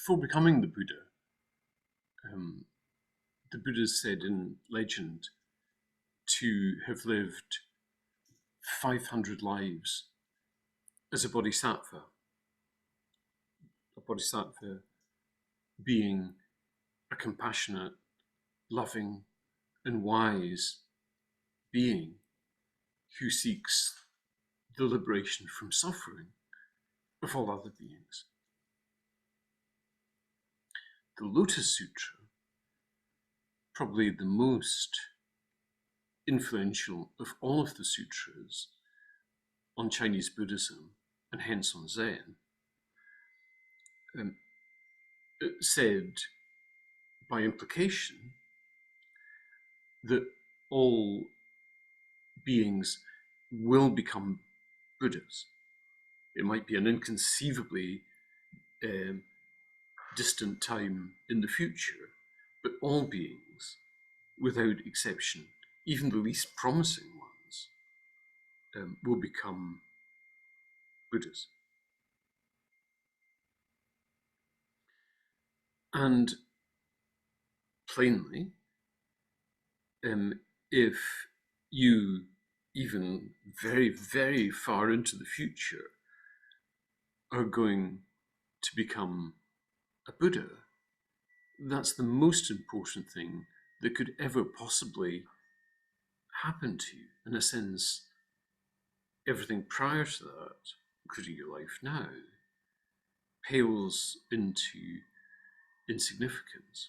before becoming the Buddha is said in legend to have lived 500 lives as a bodhisattva being a compassionate, loving, and wise being who seeks the liberation from suffering of all other beings. The Lotus Sutra, probably the most influential of all of the sutras on Chinese Buddhism and hence on Zen, said by implication that all beings will become Buddhas. It might be an inconceivably distant time in the future, but all beings, without exception, even the least promising ones, will become Buddhas. And plainly, if you, even very, very far into the future, are going to become a Buddha, that's the most important thing that could ever possibly happen to you. In a sense, everything prior to that, including your life now, pales into insignificance.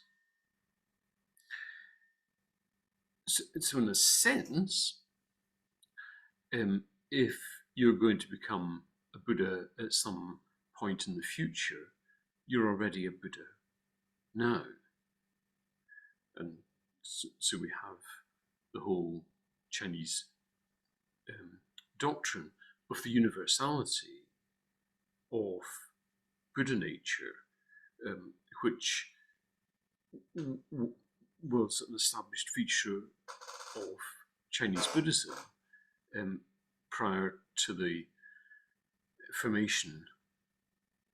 So in a sense, if you're going to become a Buddha at some point in the future, you're already a Buddha now. And so we have the whole Chinese doctrine of the universality of Buddha nature, which was an established feature of Chinese Buddhism prior to the formation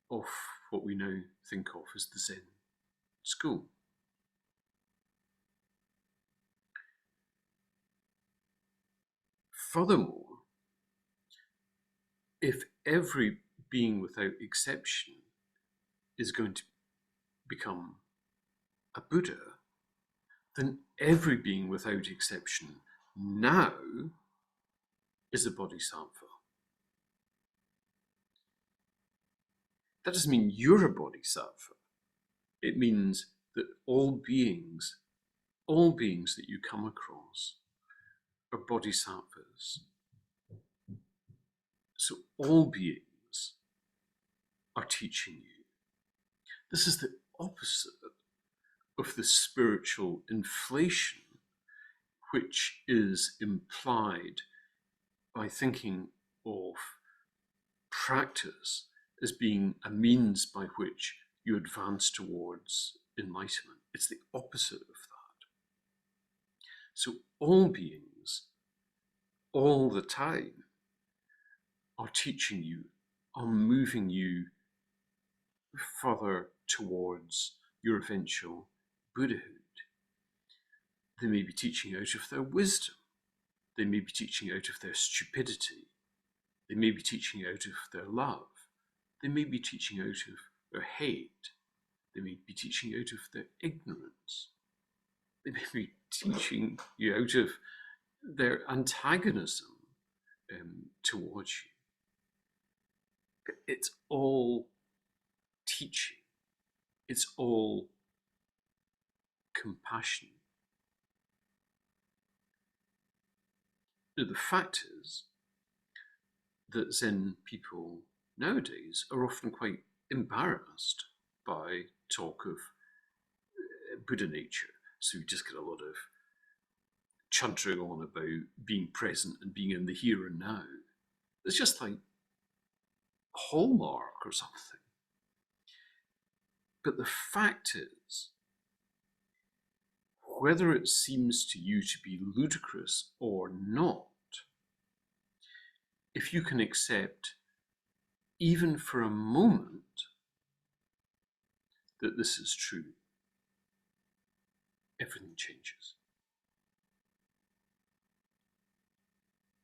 of what we now think of as the Zen school. Furthermore, if every being without exception is going to become a Buddha, then every being without exception now is a bodhisattva. That doesn't mean you're a bodhisattva. It means that all beings that you come across are bodhisattvas. So all beings are teaching you. This is the opposite of the spiritual inflation which is implied by thinking of practice as being a means by which you advance towards enlightenment. It's the opposite of that. So all beings, all the time, are teaching you, are moving you further towards your eventual Buddhahood. They may be teaching out of their wisdom. They may be teaching out of their stupidity. They may be teaching out of their love. They may be teaching out of their hate. They may be teaching out of their ignorance. They may be teaching you out of their antagonism towards you. It's all teaching. It's all compassion. Now, the fact is that Zen people nowadays are often quite embarrassed by talk of Buddha nature. So you just get a lot of chuntering on about being present and being in the here and now. It's just like Hallmark or something. But the fact is, whether it seems to you to be ludicrous or not, if you can accept, even for a moment, that this is true, everything changes.